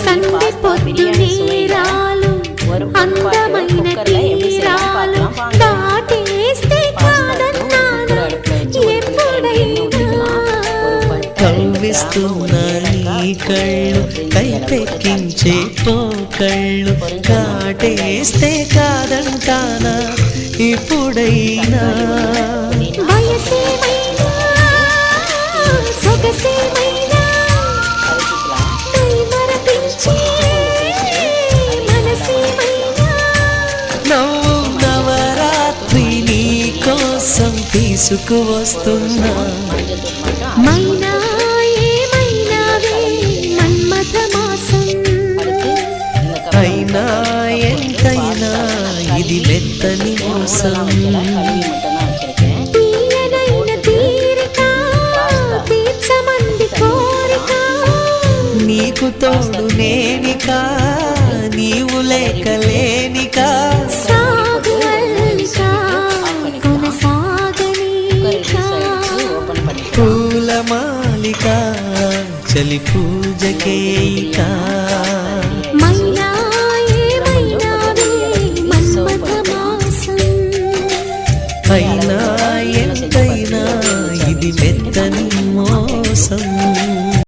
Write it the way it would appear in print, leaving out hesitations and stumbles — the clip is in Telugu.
సంధి పొద్దు నేరాలు అందమైన తీరాలు దాటేస్తే కాదన్నానా ఎప్పుడైనా కవ్విస్తున్న నీ కళ్ళు కైపెక్కించే పోకళ్ళు కాటేస్తే కాదంటానా ఇప్పుడైనా వయసేమైనా సొగసేమైనా మరపించే మనసేమైనా నవ్వు నవరాత్రి నీ కోసం తీసుకువస్తున్నా మైనా ఏమైనావే మన్మథ మాసం అయినా ఎంతైనా ఇది మెత్తని మోసం తీయనైన తీరిక తీర్చమంది కోరిక నీకు తోడు నేనికా నీవు లేకలేనిక సాగు అల్లిక కొనసాగనీక పూల మాలిక చలి పూజకేయిక